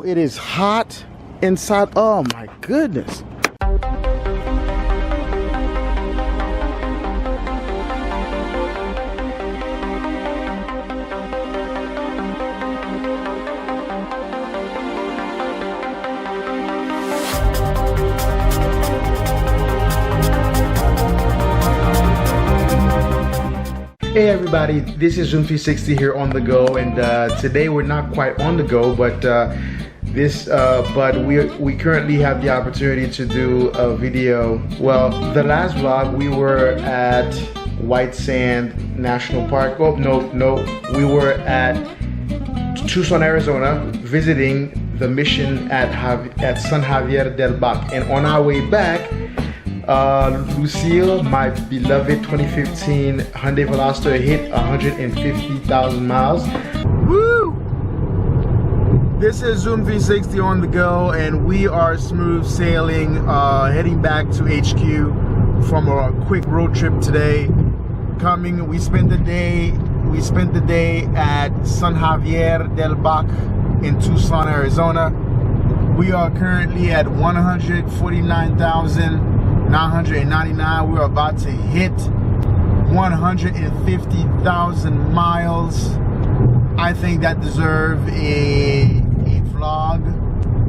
Woo, it is hot inside. Oh my goodness. Hey everybody, this is Zoom360 here on the go, and today we're not quite on the go, but we currently have the opportunity to do a video. Well, the last vlog we were at White Sand National Park. Oh no, we were at Tucson, Arizona, visiting the mission at San Javier del Bac, and on our way back, Lucille, my beloved 2015 Hyundai Veloster, hit 150,000 miles. Woo! This is Zoom360 on the go, and we are smooth sailing, heading back to HQ from a quick road trip today. We spent the day at San Javier del Bac in Tucson, Arizona. We are currently at 149,999. We're about to hit 150,000 miles. I think that deserves a vlog.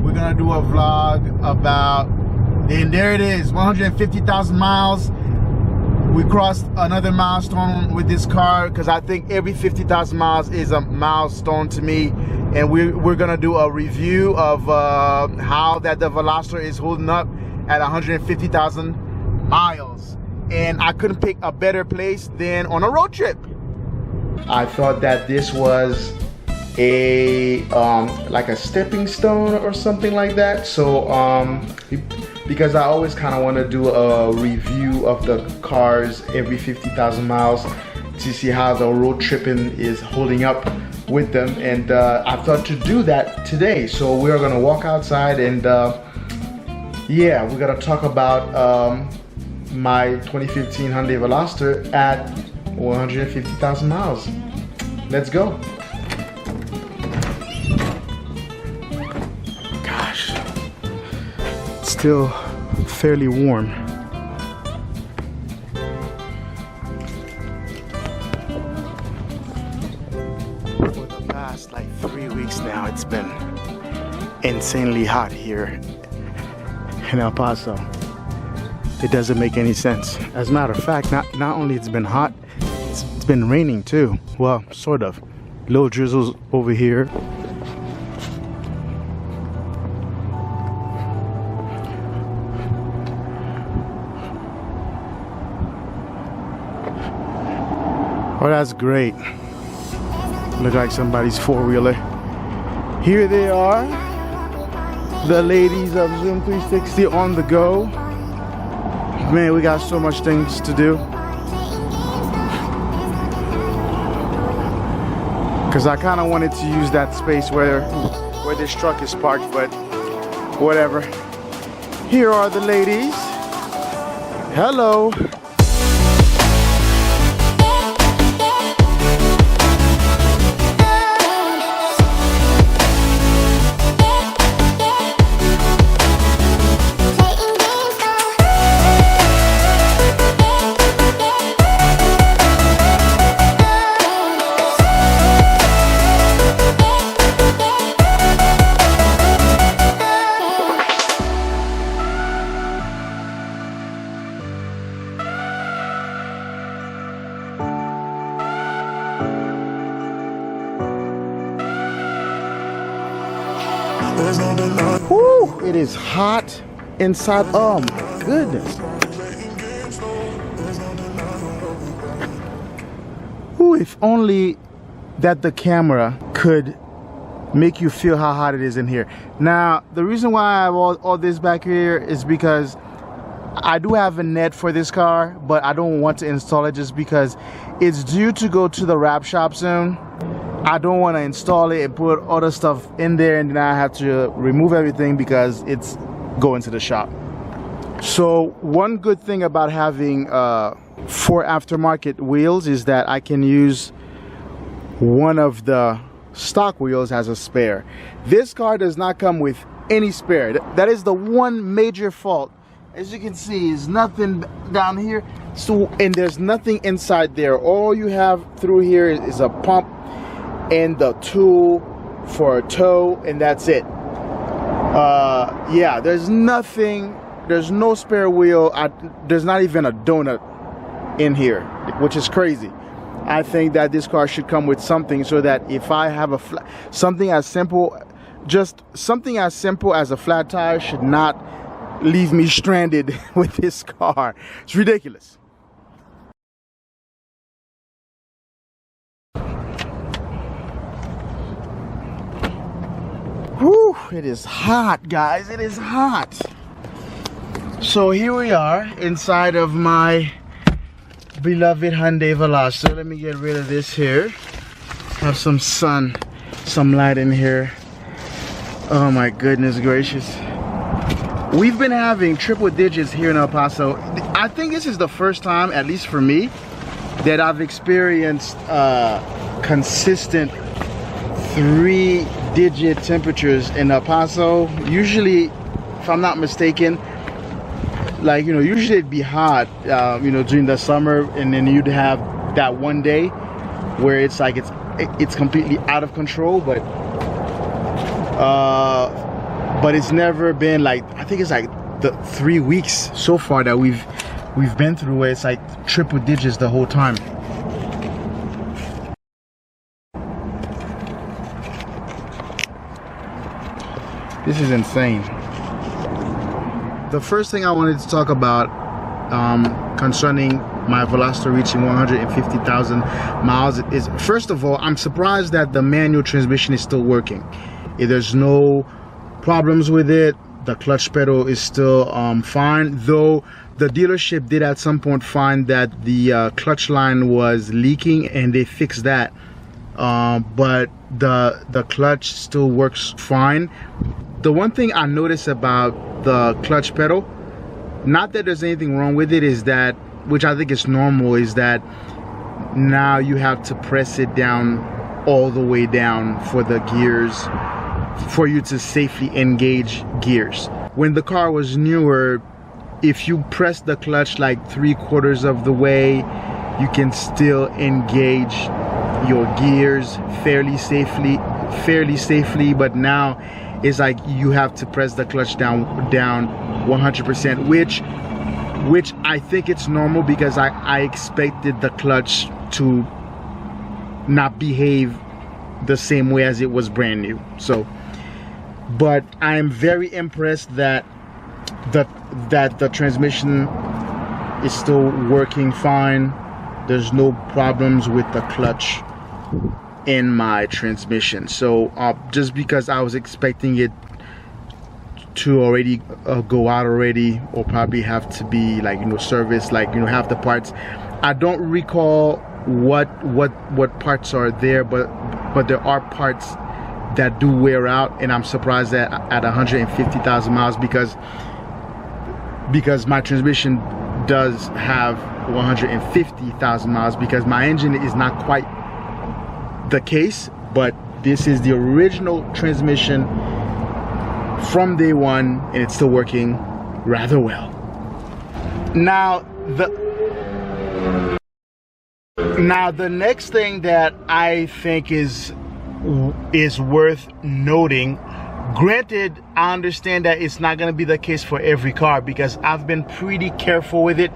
We're gonna do a vlog about, and there it is, 150,000 miles. We crossed another milestone with this car, because I think every 50,000 miles is a milestone to me. And we're gonna do a review of how the Veloster is holding up at 150,000 miles. And I couldn't pick a better place than on a road trip. I thought that this was a like a stepping stone or something like that. So because I always kind of want to do a review of the cars every 50,000 miles to see how the road tripping is holding up with them, and I thought to do that today. So we're gonna walk outside, and yeah, we're gonna talk about my 2015 Hyundai Veloster at 150,000 miles. Let's go. Gosh, it's still fairly warm. For the past like 3 weeks now, it's been insanely hot here in El Paso. It doesn't make any sense. As a matter of fact, not only it's been hot, it's been raining too. Well, sort of. Little drizzles over here. Oh, that's great. Look like somebody's four-wheeler. Here they are, the ladies of Zoom360 on the go. Man, we got so much things to do. Because I kind of wanted to use that space where this truck is parked, but whatever. Here are the ladies. Hello. Woo, it is hot inside. Oh my goodness. Woo, if only that the camera could make you feel how hot it is in here. Now, the reason why I have all this back here is because I do have a net for this car, but I don't want to install it just because it's due to go to the wrap shop soon. I don't want to install it and put other stuff in there, and then I have to remove everything because it's going to the shop. So one good thing about having 4 aftermarket wheels is that I can use one of the stock wheels has a spare. This car does not come with any spare. That is the one major fault. As you can see, is nothing down here, so, and there's nothing inside there. All you have through here is a pump and the tool for a tow, and that's it. Yeah, there's nothing, there's no spare wheel. There's not even a donut in here, which is crazy. I think that this car should come with something, so that if I have a something as simple, just something as simple as a flat tire should not leave me stranded with this car. It's ridiculous. Whew, it is hot, guys. It is hot. So here we are inside of my beloved Hyundai Veloster. Let me get rid of this here. Have some sun, some light in here. Oh my goodness gracious. We've been having triple digits here in El Paso. I think this is the first time, at least for me, that I've experienced consistent 3-digit temperatures in El Paso. Usually, if I'm not mistaken, like, you know, usually it'd be hot, you know, during the summer, and then you'd have that one day where it's like it's completely out of control, but it's never been like, I think it's like the 3 weeks so far that we've been through where it's like triple digits the whole time. This is insane. The first thing I wanted to talk about concerning my Veloster reaching 150,000 miles is, first of all, I'm surprised that the manual transmission is still working. There's no problems with it. The clutch pedal is still fine, though the dealership did at some point find that the clutch line was leaking, and they fixed that, but the clutch still works fine. The one thing I noticed about the clutch pedal, not that there's anything wrong with it, is that, which I think is normal, is that now you have to press it down all the way down for the gears, for you to safely engage gears. When the car was newer, if you press the clutch like 3/4 of the way, you can still engage your gears fairly safely, but now it's like you have to press the clutch down 100%, which I think it's normal, because I expected the clutch to not behave the same way as it was brand new. So, but I am very impressed that the transmission is still working fine. There's no problems with the clutch in my transmission. So just because I was expecting it to already go out already, or probably have to be, like, you know, serviced, like, you know, half the parts, I don't recall what parts are there, but there are parts that do wear out, and I'm surprised that at 150,000 miles, because my transmission does have 150,000 miles, because my engine is not quite the case, but this is the original transmission from day one, and it's still working rather well. Now the next thing that I think is worth noting, granted, I understand that it's not going to be the case for every car, because I've been pretty careful with it,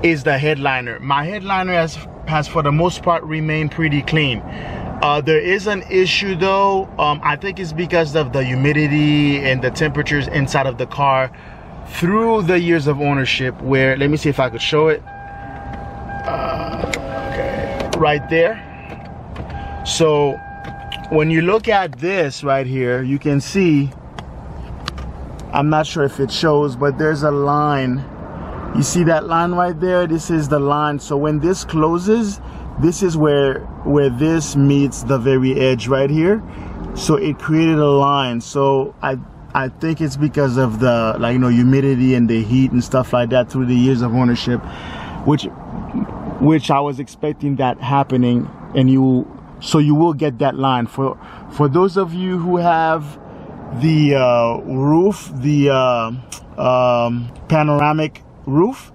is the headliner. My headliner has for the most part remained pretty clean. There is an issue though. I think it's because of the humidity and the temperatures inside of the car through the years of ownership, where, let me see if I could show it. Okay, right there. So when you look at this right here, you can see, I'm not sure if it shows, but there's a line. You see that line right there? This is the line. So when this closes, this is where this meets the very edge right here. So it created a line. So I think it's because of the, like, you know, humidity and the heat and stuff like that through the years of ownership, which I was expecting that happening, and you So you will get that line. For those of you who have the roof, the panoramic roof,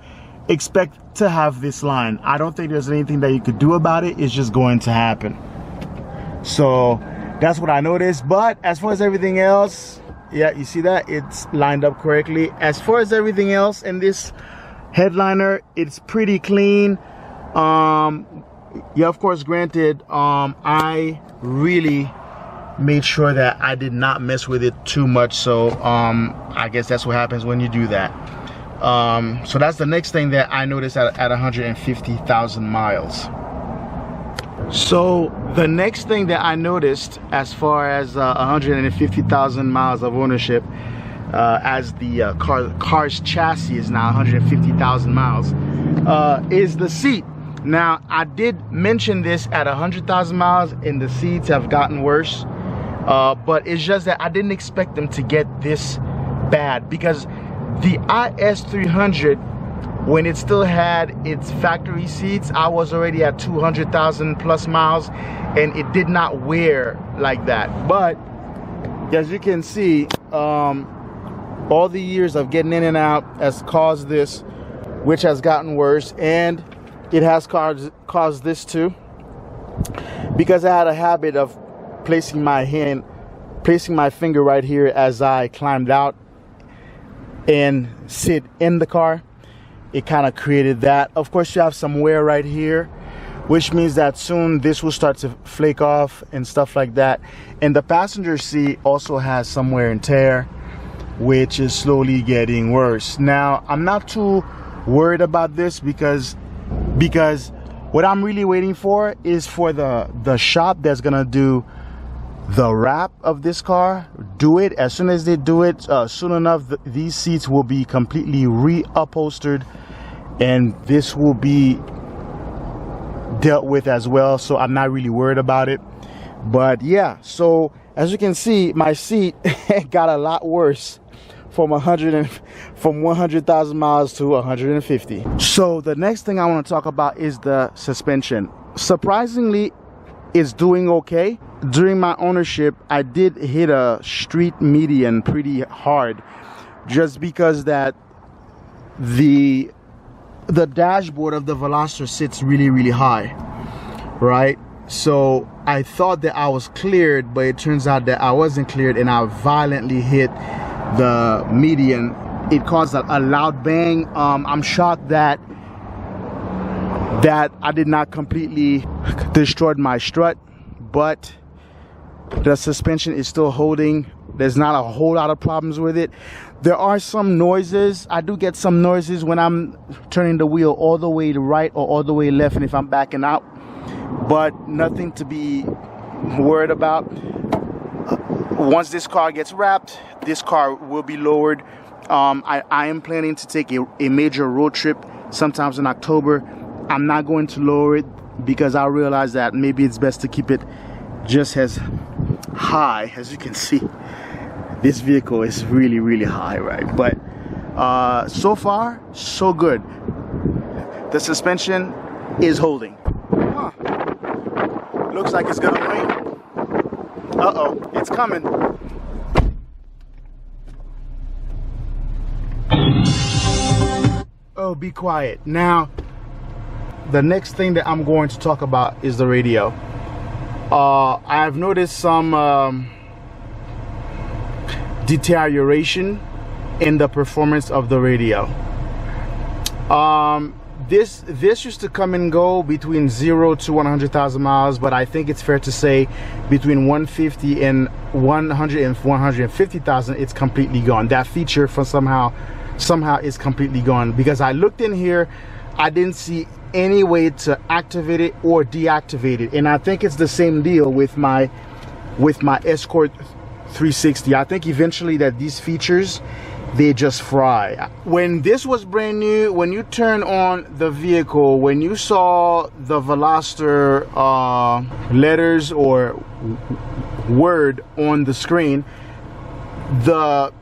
expect to have this line. I don't think there's anything that you could do about it. It's just going to happen. So that's what I noticed. But as far as everything else, yeah, you see that it's lined up correctly. As far as everything else in this headliner, it's pretty clean. Yeah, of course, granted, I really made sure that I did not mess with it too much. So I guess that's what happens when you do that. So that's the next thing that I noticed at 150,000 miles. So the next thing that I noticed as far as 150,000 miles of ownership, as the car's chassis is now 150,000 miles, is the seat. Now, I did mention this at 100,000 miles, and the seats have gotten worse. But it's just that I didn't expect them to get this bad, because the IS300, when it still had its factory seats, I was already at 200,000 plus miles, and it did not wear like that. But as you can see, all the years of getting in and out has caused this, which has gotten worse, and it has caused this too, because I had a habit of placing my finger right here as I climbed out and sit in the car. It kind of created that. Of course, you have some wear right here, which means that soon this will start to flake off and stuff like that. And the passenger seat also has some wear and tear, which is slowly getting worse. Now, I'm not too worried about this because what I'm really waiting for is for the shop that's gonna do the wrap of this car. Do it. As soon as they do it, soon enough, these seats will be completely reupholstered, and this will be dealt with as well. So I'm not really worried about it. But yeah, so as you can see, my seat got a lot worse from 100,000 miles to 150. So the next thing I want to talk about is the suspension. Surprisingly, it's doing okay. During my ownership, I did hit a street median pretty hard, just because that the dashboard of the Veloster sits really high, right? So I thought that I was cleared, but it turns out that I wasn't cleared, and I violently hit the median. It caused a loud bang. I'm shocked that I did not completely destroy my strut, but the suspension is still holding. There's not a whole lot of problems with it. There are some noises. I do get some noises when I'm turning the wheel all the way to right or all the way left, and if I'm backing out, but nothing to be worried about. Once this car gets wrapped, this car will be lowered. I am planning to take a major road trip sometimes in October. I'm not going to lower it because I realize that maybe it's best to keep it just as high. As you can see, this vehicle is really high, right? But so far, so good. The suspension is holding. Looks like it's gonna rain. Uh-oh, it's coming. Oh, be quiet. Now, the next thing that I'm going to talk about is the radio. I've noticed some deterioration in the performance of the radio. This used to come and go between 0 to 100,000 miles, but I think it's fair to say between 150 and 100 and 150,000, it's completely gone. That feature from somehow is completely gone, because I looked in here, I didn't see any way to activate it or deactivate it. And I think it's the same deal with my Escort 360. I think eventually that these features, they just fry. When this was brand new, when you turn on the vehicle, when you saw the Veloster letters or word on the screen, the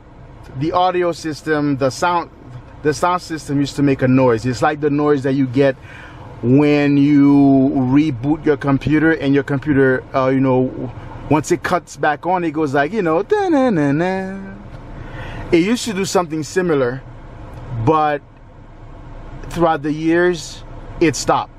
audio system, the sound system used to make a noise. It's like the noise that you get when you reboot your computer and your computer, you know, once it cuts back on, it goes like, you know, da-na-na-na. It used to do something similar, but throughout the years, it stopped.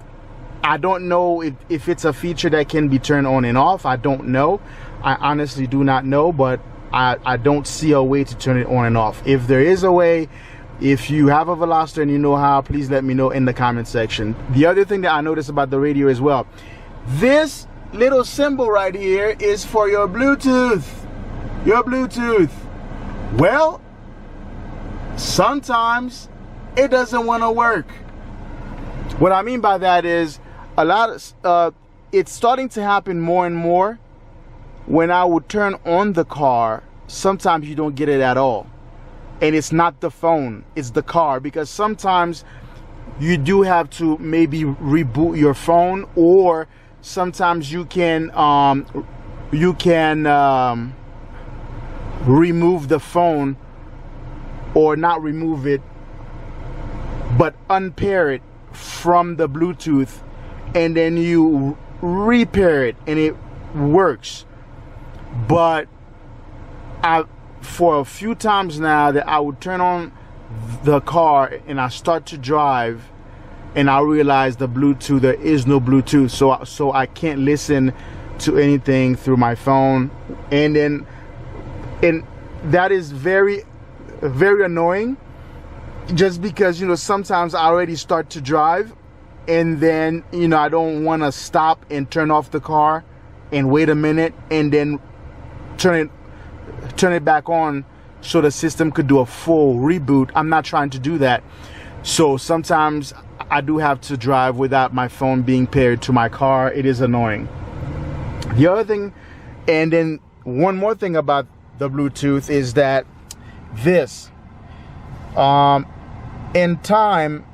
I don't know if it's a feature that can be turned on and off. I don't know. I honestly do not know, but I don't see a way to turn it on and off. If there is a way, if you have a Veloster and you know how, please let me know in the comment section. The other thing that I noticed about the radio as well, this little symbol right here is for your Bluetooth. Your Bluetooth. Well, sometimes it doesn't want to work. What I mean by that is a lot of it's starting to happen more and more. When I would turn on the car, sometimes you don't get it at all. And it's not the phone, it's the car, because sometimes you do have to maybe reboot your phone, or sometimes you can remove the phone, or not remove it, but unpair it from the Bluetooth, and then you repair it and it works. But for a few times now that I would turn on the car and I start to drive and I realize the Bluetooth, there is no Bluetooth, so I can't listen to anything through my phone, and that is very, very annoying, just because, you know, sometimes I already start to drive and then, you know, I don't want to stop and turn off the car and wait a minute and then turn it back on so the system could do a full reboot. I'm not trying to do that. So sometimes I do have to drive without my phone being paired to my car. It is annoying. The other thing, and then one more thing about the Bluetooth, is that this, in time,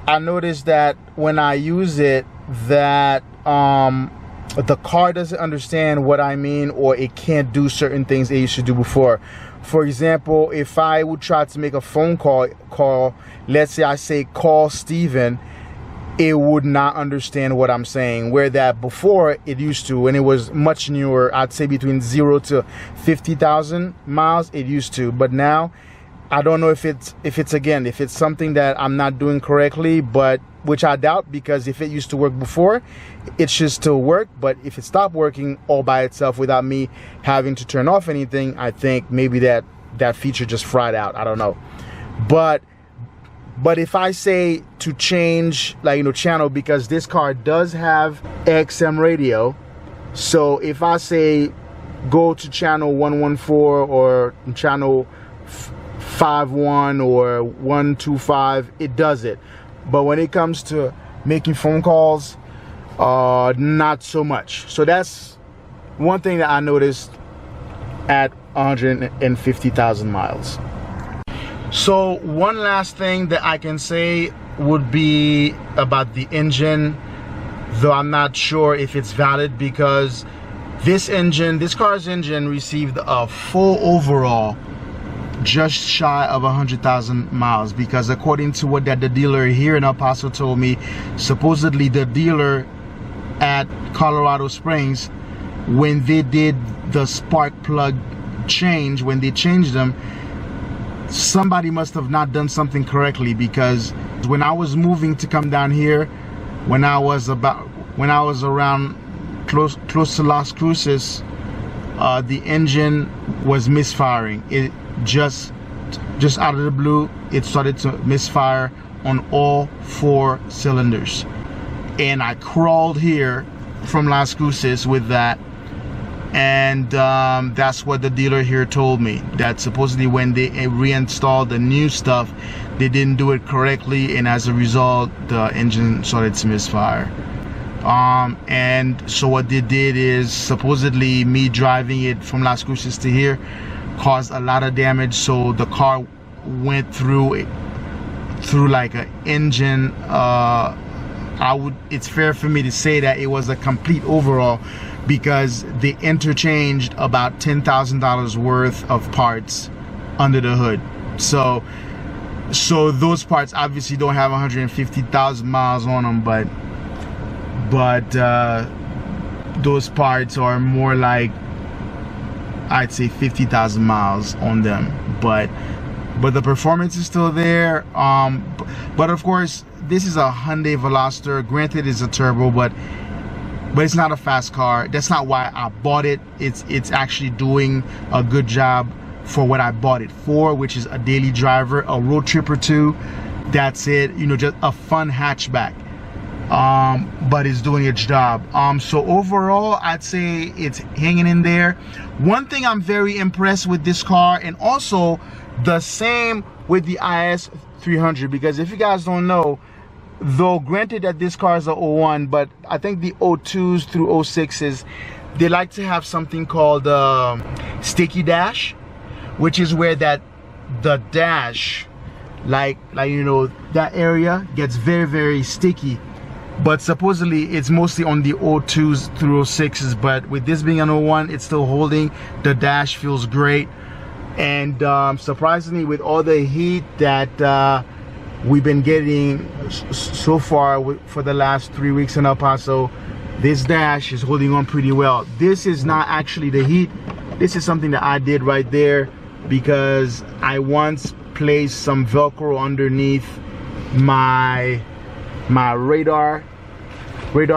I noticed that when I use it, that the car doesn't understand what I mean, or it can't do certain things it used to do before. For example, if I would try to make a phone call, let's say I say call Steven, it would not understand what I'm saying, where that before it used to, when it was much newer, I'd say between 0 to 50,000 miles, it used to. But now I don't know if it's something that I'm not doing correctly, but which I doubt, because if it used to work before, it should still work. But if it stopped working all by itself without me having to turn off anything, I think maybe that feature just fried out. I don't know. But if I say to change, like, you know, channel, because this car does have XM radio, so if I say go to channel 114 or channel 51 or 125, it does it. But when it comes to making phone calls, not so much. So that's one thing that I noticed at 150,000 miles. So one last thing that I can say would be about the engine, though I'm not sure if it's valid, because this car's engine received a full overhaul just shy of 100,000 miles, because according to what that the dealer here in El Paso told me, supposedly the dealer at Colorado Springs, when they did the spark plug change, when they changed them, somebody must have not done something correctly, because when I was moving to come down here, when I was around close to Las Cruces, the engine was misfiring. It just out of the blue, it started to misfire on all 4 cylinders, and I crawled here from Las Cruces with that. And that's what the dealer here told me, that supposedly when they reinstalled the new stuff, they didn't do it correctly, and as a result the engine started to misfire. And so what they did is, supposedly me driving it from Las Cruces to here caused a lot of damage, so the car went through like an engine, it's fair for me to say that it was a complete overhaul, because they interchanged about $10,000 worth of parts under the hood. So So those parts obviously don't have 150,000 miles on them, but those parts are more like, I'd say 50,000 miles on them, but the performance is still there. But of course, this is a Hyundai Veloster. Granted, it's a turbo, but it's not a fast car. That's not why I bought it. It's actually doing a good job for what I bought it for, which is a daily driver, a road trip or two. That's it. You know, just a fun hatchback. But it's doing its job. So overall, I'd say it's hanging in there. One thing I'm very impressed with this car, and also the same with the IS300, because if you guys don't know, though granted that this car is a 01, but I think the 02s through 06s, they like to have something called sticky dash, which is where the dash, like you know, that area gets very, very sticky. But supposedly it's mostly on the 02s through 06s, but with this being an 01, it's still holding. The dash feels great. And surprisingly, with all the heat that we've been getting so far for the last 3 weeks in El Paso, this dash is holding on pretty well. This is not actually the heat. This is something that I did right there because I once placed some Velcro underneath my radar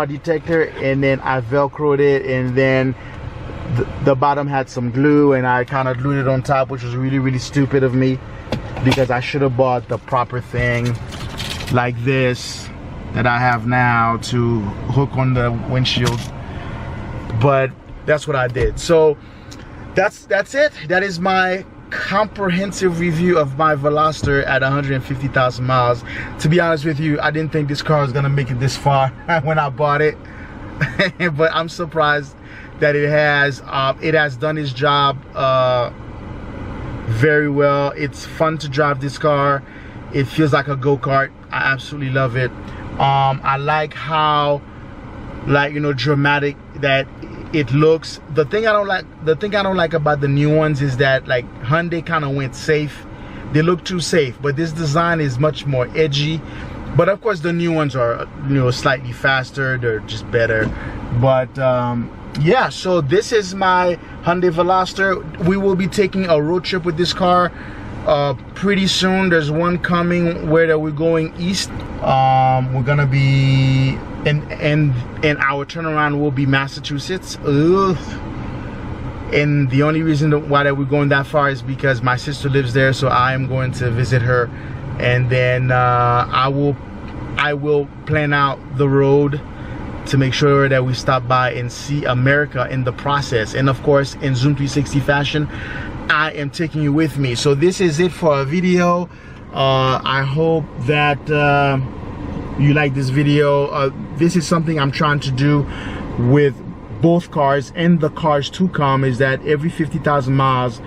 detector, and then I Velcroed it, and then the bottom had some glue, and I kind of glued it on top, which was really, really stupid of me because I should have bought the proper thing like this that I have now to hook on the windshield. But that's what I did. So that's it. That is my comprehensive review of my Veloster at 150,000 miles. To be honest with you, I didn't think this car was gonna make it this far when I bought it, but I'm surprised that it has done its job very well. It's fun to drive this car. It feels like a go-kart. I absolutely love it. I like how, like, you know, dramatic that it looks. The thing I don't like about the new ones is that, like, Hyundai kind of went safe. They look too safe, but this design is much more edgy. But of course the new ones are, you know, slightly faster. They're just better. But yeah, so this is my Hyundai Veloster. We will be taking a road trip with this car pretty soon. There's one coming where we're going east. We're gonna be and our turnaround will be Massachusetts. Ugh. And the only reason why that we're going that far is because my sister lives there, so I am going to visit her, and then I will plan out the road to make sure that we stop by and see America in the process. And of course, in Zoom 360 fashion, I am taking you with me. So this is it for a video. I hope that you like this video. This is something I'm trying to do with both cars and the cars to come, is that every 50,000 miles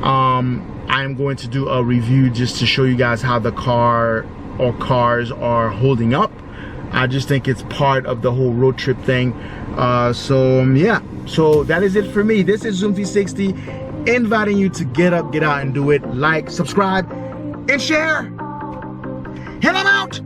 I'm going to do a review just to show you guys how the car or cars are holding up. I just think it's part of the whole road trip thing. So yeah, so that is it for me. This is Zoom 360, inviting you to get up, get out and do it. Like, subscribe, and share. And I'm out.